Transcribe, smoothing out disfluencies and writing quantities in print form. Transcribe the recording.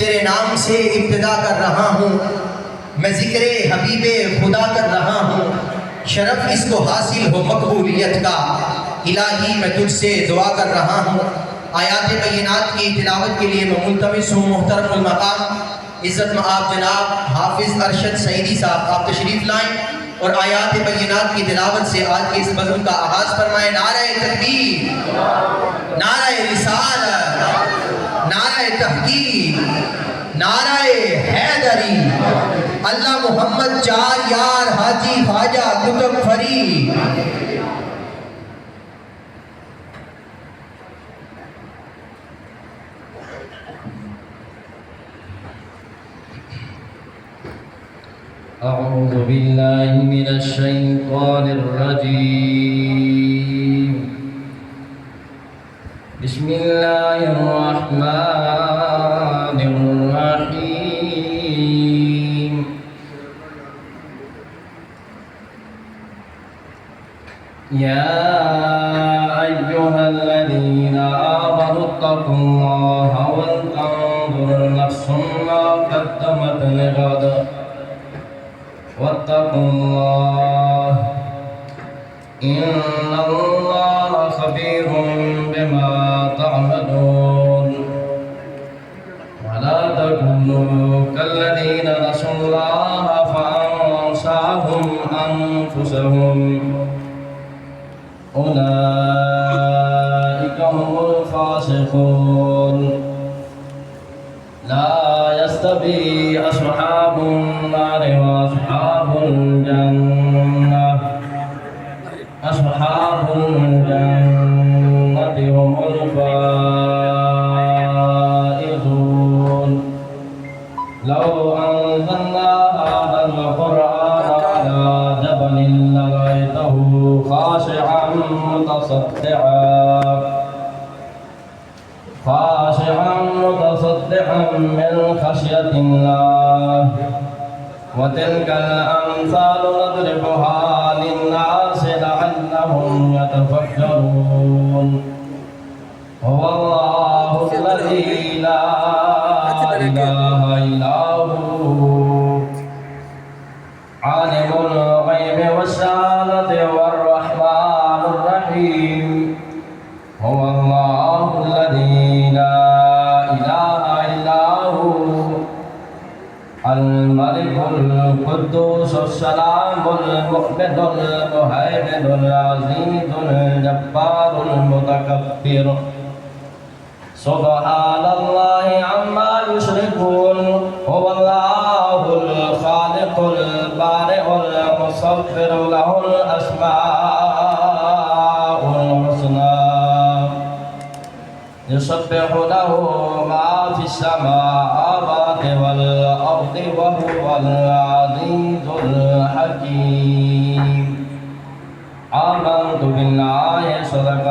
तेरे नाम से इब्तिदा कर रहा हूँ, मैं ज़िक्र हबीबे खुदा कर रहा हूँ, शरफ इसको हासिल हो मकबूलियत का, इलाही मैं तुझसे दुआ कर रहा हूँ। आयात बय्यिनात की तिलावत के लिए मैं मुल्तमिस हूँ मुहतरमुल मकाम इज़्ज़त आप जनाब हाफिज़ अरशद सईदी साहब, आप तशरीफ़ लाएँ और आयात बय्यिनात की तिलावत से आज के इस बज़्म का आगाज़ फरमाएँ। नारे तकबीर, नारे रिसालत, नारे तहकीक, नारे हैदरी, अल्लाह मोहम्मद चार यार हाजी ख्वाजा कुतुब फरीद। أعوذ بالله من الشيطان الرجيم. بسم الله الرحمن الرحيم. يا أيها الذين آمنوا اتقوا الله ولتنظر نفس ما قدمت لغد واتقوا الله إن الله خبير بما تعملون. ولا تكونوا كالذين نسوا الله فأنساهم أنفسهم أولئك هم الفاسقون. لا يستوي أصحاب النار وأصحاب الجنة، أصحاب الجنة هم الفائزون. لو أنزلنا هذا القرآن على جبل لرأيته خاشعا متصدعا من خشية الله. وتلك الأمثال نضربها للناس لعلهم يتفكرون. هو الله الذي لا إله إلا هو عالم الغيب والشهادة والرحمن الرحيم. هو الله الذي لا إله إلا هو الملك القدوس السلام المؤمن المهيمن العزيز الجبار المتكبر. سبحان الله عما يشركون. هو الله الخالق البارئ المصور له الأسماء الحسنى يسبح له ما في السماوات والأرض وهو العزيز الحكيم. آمنت بالله صدق